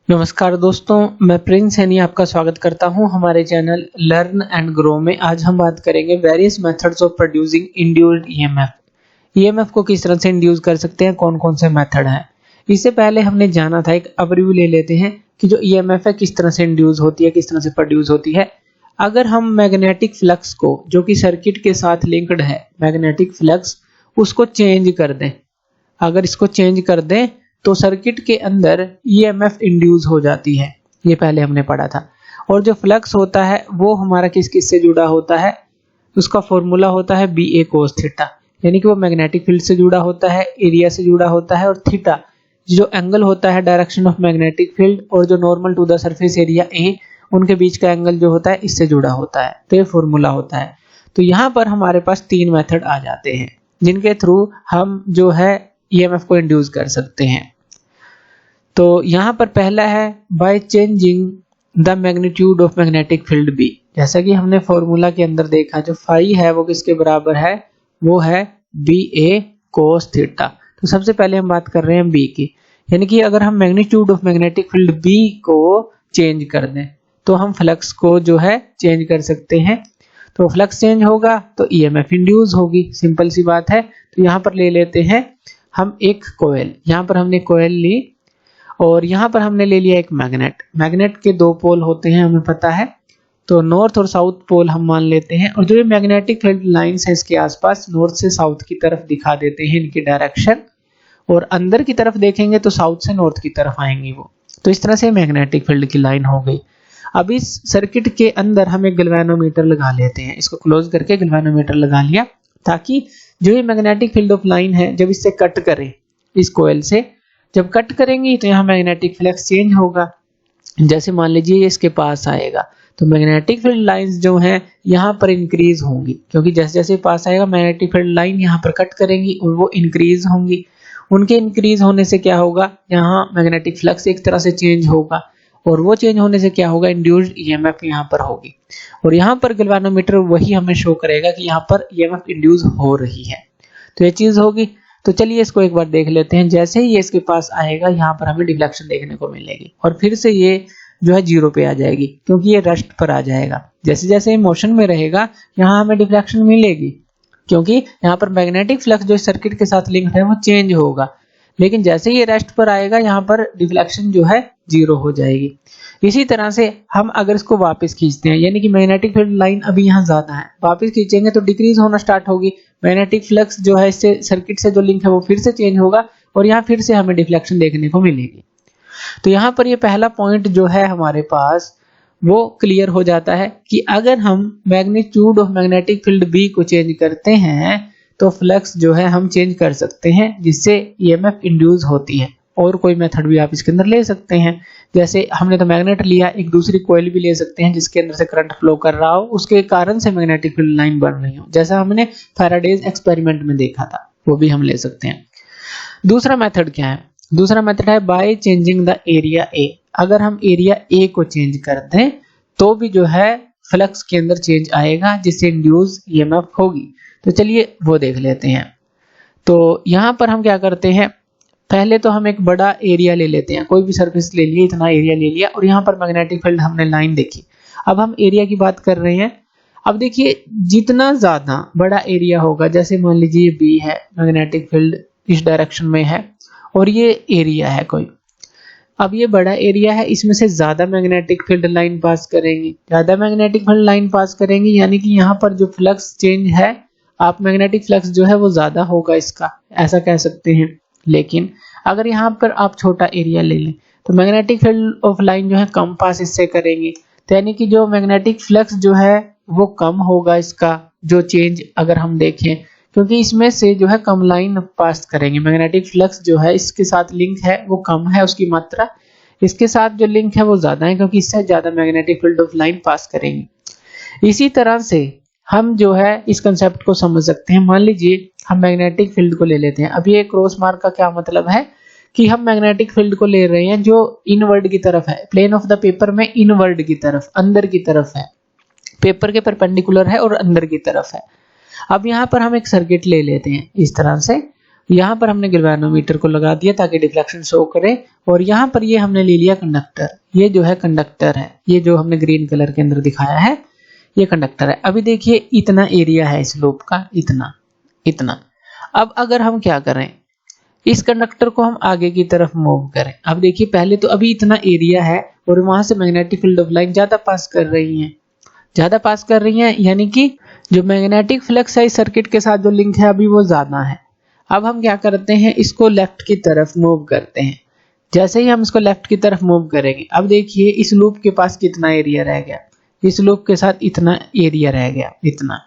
नमस्कार दोस्तों, मैं प्रिंस सैनी आपका स्वागत करता हूं हमारे चैनल लर्न एंड ग्रो में। आज हम बात करेंगे various methods of producing induced EMF. EMF को किस तरह से इंड्यूस कर सकते हैं, कौन कौन से मेथड हैं। इससे पहले हमने जाना था, एक ओवरव्यू ले लेते हैं कि जो ईएमएफ है किस तरह से इंड्यूस होती है, किस तरह से प्रोड्यूस होती है। अगर हम मैग्नेटिक फ्लक्स को, जो कि सर्किट के साथ लिंक्ड है, मैग्नेटिक फ्लक्स उसको चेंज कर दें, अगर इसको चेंज कर दें तो सर्किट के अंदर ईएमएफ इंड्यूस हो जाती है। ये पहले हमने पढ़ा था। और जो फ्लक्स होता है वो हमारा किस किस से जुड़ा होता है, उसका फॉर्मूला होता है BA cos थीटा, यानी कि वो मैग्नेटिक फील्ड से जुड़ा होता है, एरिया से जुड़ा होता है, और थीटा जो एंगल होता है डायरेक्शन ऑफ मैग्नेटिक फील्ड और जो normal to the surface area A, उनके बीच का एंगल जो होता है इससे जुड़ा होता है। तो ये फॉर्मूला होता है। तो यहाँ पर हमारे पास तीन मेथड आ जाते हैं जिनके थ्रू हम जो है ईएमएफ को इंड्यूस कर सकते हैं। तो यहाँ पर पहला है by changing the magnitude of magnetic field B। जैसा कि हमने फॉर्मूला के अंदर देखा, जो फाई है वो किसके बराबर है, वो है BA cos थीटा। तो सबसे पहले हम बात कर रहे हैं B की, यानी कि अगर हम magnitude of magnetic field B को चेंज कर दें तो हम फ्लक्स को जो है चेंज कर सकते हैं। तो फ्लक्स चेंज होगा तो ईएमएफ इंड्यूस होगी, सिंपल सी बात है। तो यहाँ पर ले लेते हैं हम एक कोयल, यहाँ पर हमने कोयल ली और यहाँ पर हमने ले लिया एक मैग्नेट। मैग्नेट के दो पोल होते हैं हमें पता है, तो नॉर्थ और साउथ पोल हम मान लेते हैं। और जो ये मैग्नेटिक फील्ड लाइंस है इसके आसपास नॉर्थ से साउथ की तरफ दिखा देते हैं इनकी डायरेक्शन, और अंदर की तरफ देखेंगे तो साउथ से नॉर्थ की तरफ आएंगी वो। तो इस तरह से मैग्नेटिक फील्ड की लाइन हो गई। अब इस सर्किट के अंदर हम एक गैल्वेनोमीटर लगा लेते हैं, इसको क्लोज करके गैल्वेनोमीटर लगा लिया, ताकि जो ये मैग्नेटिक फील्ड ऑफ लाइन है जब इससे कट करें, इस कोयल से जब कट करेंगी तो यहाँ मैग्नेटिक फ्लक्स चेंज होगा। जैसे मान लीजिए इसके पास आएगा तो मैग्नेटिक फील्ड लाइंस जो हैं यहाँ पर इंक्रीज होंगी, क्योंकि जैसे जैसे पास आएगा मैग्नेटिक फील्ड लाइन यहाँ पर कट करेंगी और वो इंक्रीज होंगी। उनके इंक्रीज होने से क्या होगा, यहाँ मैग्नेटिक फ्लक्स एक तरह से चेंज होगा, और वो चेंज होने से क्या होगा, इंड्यूस्ड ईएमएफ यहाँ पर होगी। और यहाँ पर गैल्वेनोमीटर वही हमें शो करेगा कि यहाँ पर ईएमएफ इंड्यूस हो रही है। तो ये चीज होगी। तो चलिए इसको एक बार देख लेते हैं। जैसे ही ये इसके पास आएगा यहाँ पर हमें डिफ्लेक्शन देखने को मिलेगी, और फिर से ये जो है 0 पे आ जाएगी, क्योंकि ये रेस्ट पर आ जाएगा। जैसे जैसे मोशन में रहेगा यहाँ हमें डिफ्लेक्शन मिलेगी, क्योंकि यहाँ पर मैग्नेटिक फ्लक्स जो सर्किट के साथ लिंक्ड है वो चेंज होगा। लेकिन जैसे ये रेस्ट पर आएगा यहाँ पर डिफ्लेक्शन जो है 0 हो जाएगी। इसी तरह से हम अगर इसको वापस खींचते हैं, यानी कि मैग्नेटिक फील्ड लाइन अभी यहाँ ज्यादा है, वापस खींचेंगे तो डिक्रीज होना स्टार्ट होगी। मैग्नेटिक फ्लक्स जो है इससे सर्किट से जो लिंक है वो फिर से चेंज होगा, और यहाँ फिर से हमें डिफ्लेक्शन देखने को मिलेगी। तो यहाँ पर ये पहला पॉइंट जो है हमारे पास वो क्लियर हो जाता है कि अगर हम magnitude of magnetic field B को चेंज करते हैं तो फ्लक्स जो है हम चेंज कर सकते हैं, जिससे ईएमएफ इंड्यूस होती है। और कोई मेथड भी आप इसके अंदर ले सकते हैं, जैसे हमने तो मैग्नेट लिया, एक दूसरी कॉइल भी ले सकते हैं जिसके अंदर से करंट फ्लो कर रहा हो, उसके कारण से मैग्नेटिक फील्ड लाइन बन रही हो, जैसा हमने फैराडेज एक्सपेरिमेंट में देखा था, वो भी हम ले सकते हैं। दूसरा मेथड क्या है, दूसरा मेथड है by changing the area A। अगर हम एरिया A को चेंज कर दें तो भी जो है फ्लक्स के अंदर चेंज आएगा, जिससे इंड्यूस ईएमएफ होगी। तो चलिए वो देख लेते हैं। तो यहाँ पर हम क्या करते हैं, पहले तो हम एक बड़ा एरिया ले लेते हैं, कोई भी सरफेस ले लिए, इतना एरिया ले लिया, और यहाँ पर मैग्नेटिक फील्ड हमने लाइन देखी। अब हम एरिया की बात कर रहे हैं। अब देखिए जितना ज्यादा बड़ा एरिया होगा, जैसे मान लीजिए B है, मैग्नेटिक फील्ड इस डायरेक्शन में है और ये एरिया है कोई। अब ये बड़ा एरिया है, इसमें से ज्यादा मैग्नेटिक फील्ड लाइन पास करेंगी, ज्यादा मैग्नेटिक फील्ड लाइन पास करेंगी, यानी कि यहाँ पर जो फ्लक्स चेंज है, आप मैग्नेटिक फ्लक्स जो है वो ज्यादा होगा इसका, ऐसा कह सकते हैं। लेकिन अगर यहाँ पर आप छोटा एरिया ले लें तो मैग्नेटिक फील्ड ऑफ लाइन जो है कम पास इससे करेंगी, तो यानी कि जो मैग्नेटिक फ्लक्स जो है वो कम होगा इसका, जो चेंज अगर हम देखें, क्योंकि इसमें से जो है कम लाइन पास करेंगे। मैग्नेटिक फ्लक्स जो है इसके साथ लिंक है वो कम है उसकी मात्रा, इसके साथ जो लिंक है वो ज्यादा है, क्योंकि इससे ज्यादा मैग्नेटिक फील्ड ऑफ लाइन पास करेंगे। इसी तरह से हम जो है इस कंसेप्ट को समझ सकते हैं। मान लीजिए हम मैग्नेटिक फील्ड को ले लेते हैं। अब ये क्रॉस मार्क का क्या मतलब है कि हम मैग्नेटिक फील्ड को ले रहे हैं जो इनवर्ड की तरफ है, प्लेन ऑफ द पेपर में इनवर्ड की तरफ, अंदर की तरफ है, पेपर के परपेंडिकुलर है और अंदर की तरफ है। अब यहाँ पर हम एक सर्किट ले लेते हैं इस तरह से, यहाँ पर हमने गैल्वेनोमीटर को लगा दिया ताकि डिफ्लेक्शन शो करे, और यहाँ पर ये हमने ले लिया कंडक्टर। ये जो है कंडक्टर है, ये जो हमने ग्रीन कलर के अंदर दिखाया है ये कंडक्टर है। अभी देखिए इतना एरिया है इस लूप का, इतना। अब अगर हम क्या करें, इस कंडक्टर को हम आगे की तरफ मूव करें। अब देखिए पहले तो अभी इतना एरिया है और वहां से मैग्नेटिक फील्ड ऑफ लाइन ज्यादा पास कर रही हैं, यानी कि जो मैग्नेटिक फ्लक्स है इस सर्किट के साथ जो लिंक है अभी वो ज्यादा है। अब हम क्या करते हैं, इसको लेफ्ट की तरफ मूव करते हैं। जैसे ही हम इसको लेफ्ट की तरफ मूव करेंगे, अब देखिए इस लूप के पास कितना एरिया रह गया, इस लूप के साथ इतना एरिया रह गया, इतना।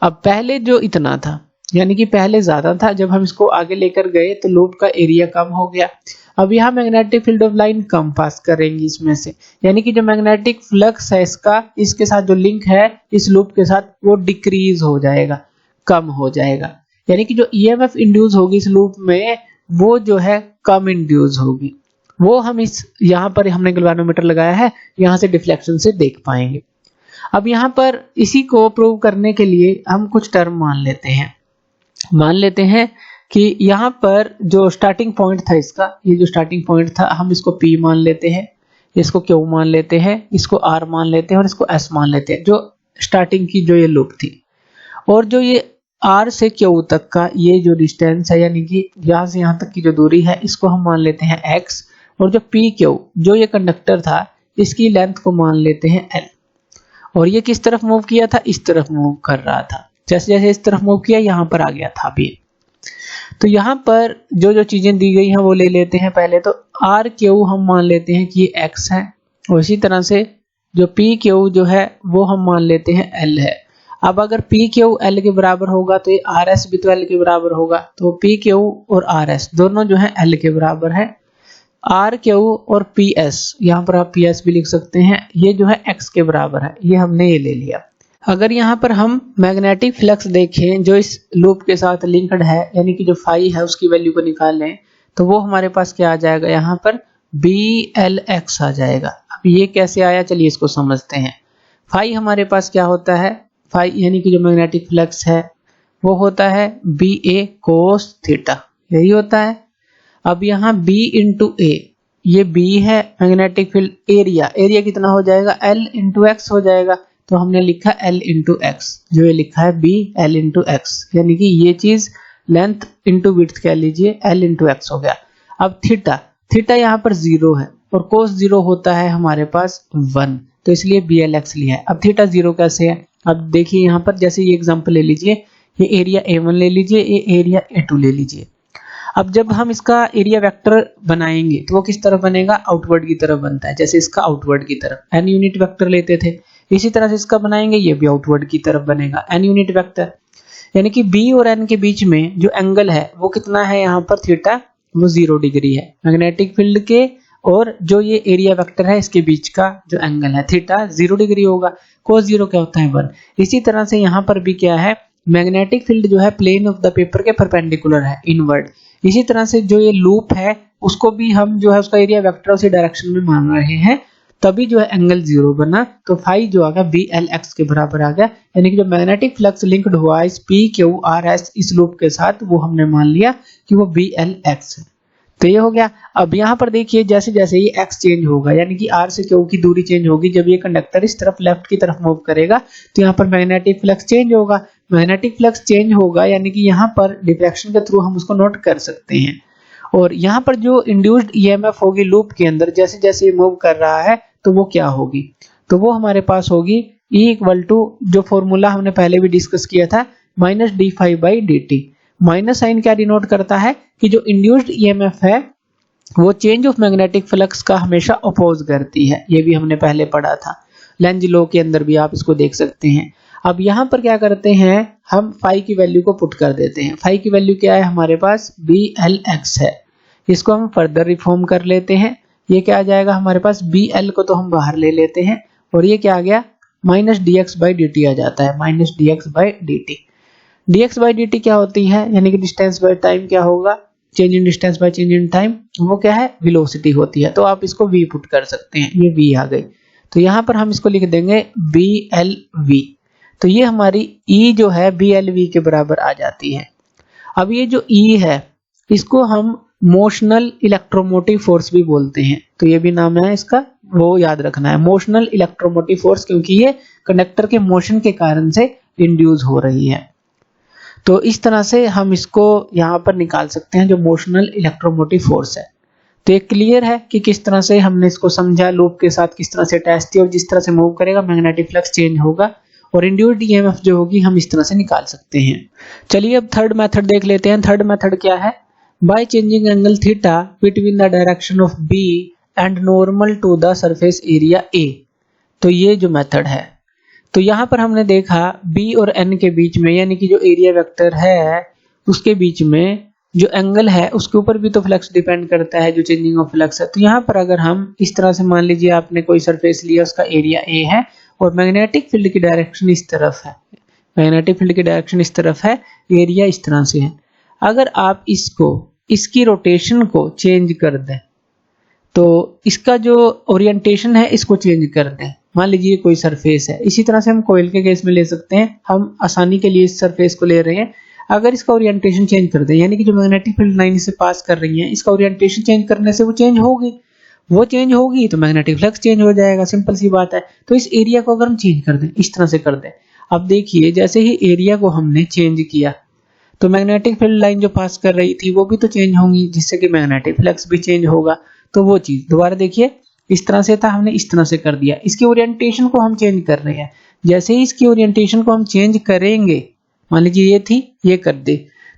अब पहले जो इतना था, यानी कि पहले ज्यादा था, जब हम इसको आगे लेकर गए तो लूप का एरिया कम हो गया। अब यहाँ मैग्नेटिक फील्ड ऑफ लाइन कम पास करेंगी इसमें से, यानी कि जो मैग्नेटिक फ्लक्स है इसका, इसके साथ जो लिंक है इस लूप के साथ वो डिक्रीज हो जाएगा, कम हो जाएगा। यानी कि जो ईएमएफ इंड्यूस होगी इस लूप में वो जो है कम इंड्यूस होगी। वो हम इस यहाँ पर हमने गैल्वेनोमीटर लगाया है, यहाँ से डिफ्लेक्शन से देख पाएंगे। अब यहाँ पर इसी को प्रूव करने के लिए हम कुछ टर्म मान लेते हैं कि यहाँ पर जो स्टार्टिंग पॉइंट था इसका, ये जो स्टार्टिंग पॉइंट था हम इसको P मान लेते हैं, इसको Q मान लेते हैं, इसको R मान लेते हैं और इसको S मान लेते हैं, जो स्टार्टिंग की जो ये लूप थी। और जो ये R से Q तक का ये जो डिस्टेंस है, यानी कि यहाँ से यहाँ तक की जो दूरी है, इसको हम मान लेते हैं X। और जो PQ जो ये कंडक्टर था इसकी लेंथ को मान लेते हैं L। और ये किस तरफ मूव किया था, इस तरफ मूव कर रहा था। जैसे जैसे इस तरफ मूव किया यहाँ पर आ गया था अभी। तो यहाँ पर जो जो चीजें दी गई हैं वो ले लेते हैं। पहले तो RQ हम मान लेते हैं कि ये X है, और इसी तरह से जो PQ जो है वो हम मान लेते हैं L है। अब अगर PQ L के बराबर होगा तो ये RS भी तो L के बराबर होगा, तो PQ और RS दोनों जो है L के बराबर है। RQ और PS, यहाँ पर आप PS भी लिख सकते हैं, ये जो है X के बराबर है, ये हमने ये ले लिया। अगर यहाँ पर हम मैग्नेटिक फ्लक्स देखें जो इस लूप के साथ लिंक्ड है, यानी कि जो फाई है उसकी वैल्यू को निकालें, तो वो हमारे पास क्या आ जाएगा, यहाँ पर BLX आ जाएगा। अब ये कैसे आया, चलिए इसको समझते हैं। फाई हमारे पास क्या होता है, फाई यानी कि जो मैग्नेटिक फ्लक्स है वो होता है BA cos थीटा, यही होता है। अब यहाँ B इंटू A, ये B है मैग्नेटिक फील्ड, एरिया कितना हो जाएगा, L इंटू X हो जाएगा। तो हमने लिखा L इंटू X, जो ये लिखा है B L इंटू X, यानी कि ये चीज लेंथ इंटू विड्थ कह लीजिए, L इंटू X हो गया। अब थीटा यहाँ पर 0 है और cos 0 होता है हमारे पास 1, तो इसलिए BLX लिया है। अब थीटा 0 कैसे है, अब देखिए यहाँ पर जैसे ये एग्जांपल ले लीजिए, ये एरिया A1 ले लीजिए, ये एरिया A2 ले लीजिए। अब जब हम इसका एरिया वेक्टर बनाएंगे तो वो किस तरफ बनेगा, आउटवर्ड की तरफ बनता है, जैसे इसका आउटवर्ड की तरफ n यूनिट वेक्टर लेते थे, इसी तरह से इसका बनाएंगे, ये भी आउटवर्ड की तरफ बनेगा n यूनिट वेक्टर। यानी कि B और n के बीच में जो एंगल है वो कितना है, यहाँ पर थीटा वो 0 डिग्री है मैग्नेटिक फील्ड के, और जो ये एरिया वेक्टर है इसके बीच का जो एंगल है थीटा 0 डिग्री होगा। cos 0 क्या होता है 1। इसी तरह से यहाँ पर भी क्या है, मैग्नेटिक फील्ड जो है प्लेन ऑफ द पेपर के परपेंडिकुलर है, इनवर्ड। इसी तरह से जो ये लूप है उसको भी हम जो है उसका एरिया वेक्टर उसी डायरेक्शन में मान रहे हैं, तभी जो है एंगल 0 बना, तो फाई जो आ गया BLX के बराबर आ गया। यानी कि जो मैग्नेटिक फ्लक्स लिंक्ड हुआ इस PQRS इस लूप के साथ, वो हमने मान लिया कि वो BLX है। तो ये हो गया। अब यहाँ पर देखिए जैसे जैसे ये X चेंज होगा, यानी कि R से Q की दूरी चेंज होगी, जब ये कंडक्टर इस तरफ लेफ्ट की तरफ मूव करेगा तो यहाँ पर मैग्नेटिक फ्लक्स चेंज होगा। मैग्नेटिक फ्लक्स चेंज होगा यानी कि यहाँ पर डिफ्लेक्शन के थ्रू हम उसको नोट कर सकते हैं। और यहाँ पर जो इंड्यूस्ड EMF होगी लूप के अंदर, जैसे जैसे ये मूव कर रहा है तो वो क्या होगी, तो वो हमारे पास होगी E इक्वल टू जो फॉर्मूला हमने पहले भी डिस्कस किया था, माइनस d∅dt। माइनस साइन क्या डिनोट करता है कि जो इंड्यूस्ड EMF है वो चेंज ऑफ मैग्नेटिक फ्लक्स का हमेशा अपोज करती है, ये भी हमने पहले पढ़ा था, लेंज लॉ के अंदर भी आप इसको देख सकते हैं। अब यहाँ पर क्या करते हैं, हम फाई की वैल्यू को पुट कर देते हैं। फाई की वैल्यू क्या है हमारे पास, BLX है। इसको हम फर्दर रिफॉर्म कर लेते हैं, ये क्या आ जाएगा हमारे पास, BL को तो हम बाहर ले लेते हैं और ये क्या आ गया, माइनस dx/dt आ जाता है, माइनस dx/dt। dx/dt क्या होती है, यानी कि डिस्टेंस बाय टाइम क्या होगा, change in distance by change in time, वो क्या है, वेलोसिटी होती है। तो आप इसको v पुट कर सकते हैं, ये v आ गई। तो यहाँ पर हम इसको लिख देंगे BLV, तो ये हमारी E जो है BLV के बराबर आ जाती है। अब ये जो ई है इसको हम मोशनल इलेक्ट्रोमोटिव फोर्स भी बोलते हैं, तो ये भी नाम है इसका, वो याद रखना है, मोशनल इलेक्ट्रोमोटिव फोर्स, क्योंकि ये कंडक्टर के मोशन के कारण से इंड्यूस हो रही है। तो इस तरह से हम इसको यहाँ पर निकाल सकते हैं जो मोशनल इलेक्ट्रोमोटिव फोर्स है। तो ये क्लियर है कि किस तरह से हमने इसको समझा, लूप के साथ किस तरह से अटैच थी और जिस तरह से मूव करेगा मैग्नेटिक फ्लक्स चेंज होगा और इंड्यूस्ड ईएमएफ जो होगी हम इस तरह से निकाल सकते हैं। चलिए अब थर्ड मेथड देख लेते हैं। थर्ड मेथड क्या है? By changing angle theta between the direction of B and normal to the surface area A. तो ये जो मेथड है, तो यहाँ पर हमने देखा बी और एन के बीच में, यानी कि जो एरिया वेक्टर है उसके बीच में जो एंगल है उसके ऊपर भी तो फ्लक्स डिपेंड करता है, जो चेंजिंग ऑफ फ्लक्स है। तो यहाँ पर अगर हम इस तरह से मान लीजिए आपने कोई सरफेस लिया, उसका एरिया ए है और मैग्नेटिक फील्ड की डायरेक्शन इस तरफ है, मैग्नेटिक फील्ड की डायरेक्शन इस तरफ है, एरिया इस तरह से है। अगर आप इसकी रोटेशन को चेंज कर दें, तो इसका जो ओरिएंटेशन है इसको चेंज कर दें, मान लीजिए कोई सरफेस है, इसी तरह से हम कोयल के केस में ले सकते हैं, हम आसानी के लिए इस सरफेस को ले रहे हैं। अगर इसका ओरिएंटेशन चेंज कर दें, यानी कि जो मैग्नेटिक फील्ड लाइन से पास कर रही है, इसका ओरिएंटेशन चेंज करने से वो चेंज होगी तो मैग्नेटिक फ्लक्स चेंज हो जाएगा, सिंपल सी बात है। तो इस एरिया को अगर हम चेंज कर दें, इस तरह से कर दें, अब देखिए जैसे ही एरिया को हमने चेंज किया तो मैग्नेटिक फील्ड लाइन जो पास कर रही थी वो भी तो चेंज होंगी, जिससे कि मैग्नेटिक फ्लक्स भी चेंज होगा। तो वो चीज दोबारा देखिए, इस तरह से था, हमने इस तरह से कर दिया, इसकी ओरिएंटेशन को हम चेंज कर रहे हैं। जैसे ही इसकी ओरिएंटेशन को हम चेंज करेंगे, मान लीजिए ये थी, ये कर दे,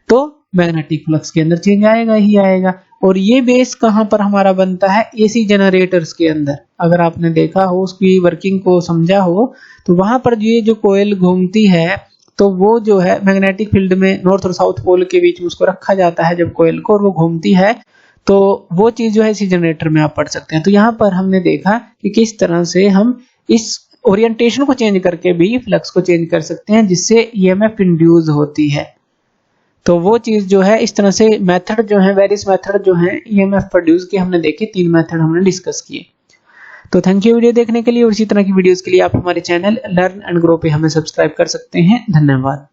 तो मैग्नेटिक फ्लक्स के अंदर चेंज आएगा ही आएगा। और ये बेस कहाँ पर हमारा बनता है? एसी जनरेटर्स के अंदर। अगर आपने देखा हो, उसकी वर्किंग को समझा हो, तो वहां पर ये जो कोयल घूमती है, तो वो जो है मैग्नेटिक फील्ड में नॉर्थ और साउथ पोल के बीच में उसको रखा जाता है जब कोयल को, और वो घूमती है, तो वो चीज जो है इसी जनरेटर में आप पढ़ सकते हैं। तो यहाँ पर हमने देखा कि किस तरह से हम इस ओरिएंटेशन को चेंज करके भी फ्लक्स को चेंज कर सकते हैं, जिससे ईएमएफ इंड्यूस होती है। तो वो चीज जो है इस तरह से मेथड जो है, वेरियस मेथड जो है ईएमएफ प्रोड्यूस के हमने देखे, 3 मेथड हमने डिस्कस किए। तो थैंक यू वीडियो देखने के लिए, और इसी तरह की वीडियोस के लिए आप हमारे चैनल लर्न एंड ग्रो पे हमें सब्सक्राइब कर सकते हैं। धन्यवाद।